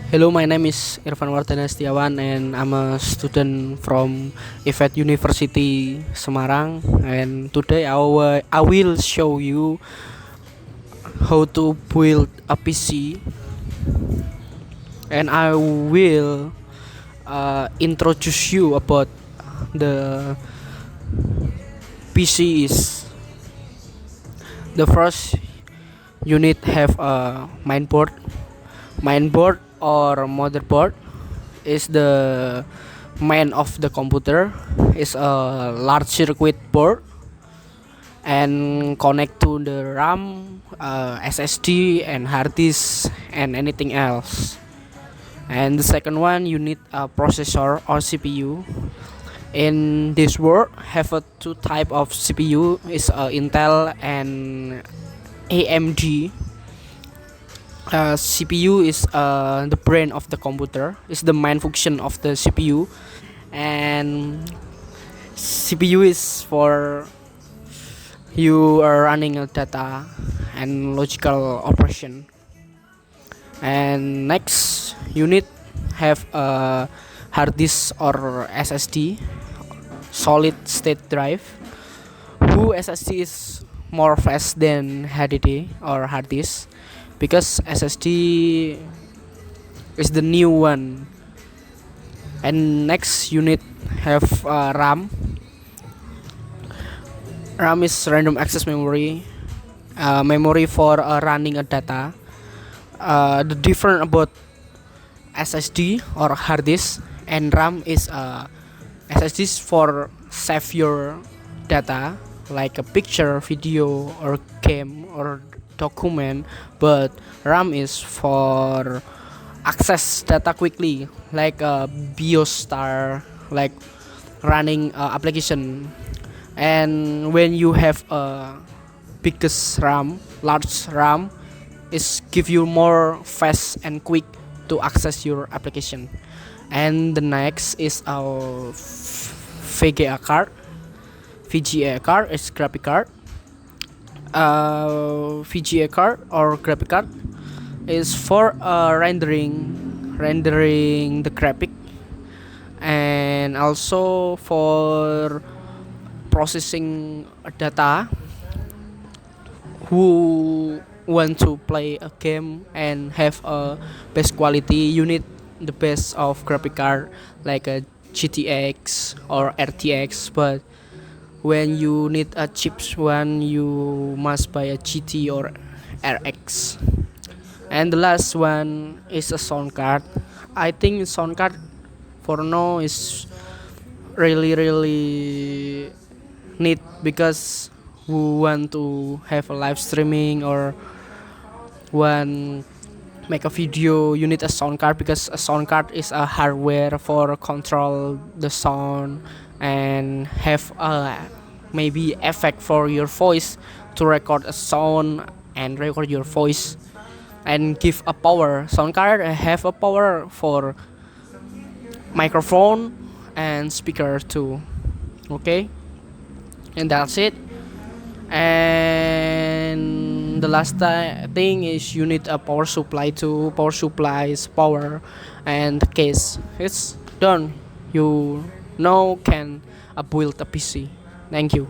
Hello, my name is Irfan Wardana Setiawan and I'm a student from IFET University Semarang, and today I will show you how to build a PC, and I will introduce you about the PC is the first you need have a mainboard or motherboard is the main of the computer, is a large circuit board and connect to the RAM, SSD and hard disk and anything else. And the second one, you need a processor or CPU. In this world have a two type of CPU, is Intel and AMD. CPU is the brain of the computer, is the main function of the CPU, and CPU is for you are running a data and logical operation. And next, you need have a hard disk or SSD, solid state drive. Who SSD is more fast than HDD or hard disk, because SSD is the new one. And next, you need have RAM. RAM is random access memory, memory for running a data. The difference about SSD or hard disk and RAM is SSD is for save your data like a picture, video, or game or document, but RAM is for access data quickly like a BioStar, like running application. And when you have a biggest RAM, large RAM, is give you more fast and quick to access your application. And the next is our VGA card. VGA card is graphic card. VGA card or graphic card is for rendering the graphic, and also for processing data. Who want to play a game and have a best quality, you need the best of graphic card like a GTX or RTX. But when you need a cheap one, you must buy a GT or RX. And the last one is a sound card. I think sound card for now is really need, because who want to have a live streaming or want make a video, you need a sound card, because a sound card is a hardware for control the sound and have a maybe effect for your voice to record a sound and record your voice and give a power. Sound card have a power for microphone and speaker too. Okay, and that's it. And the last thing is you need a power supply too. Power supplies power and the case. It's done. You now can build a PC. Thank you.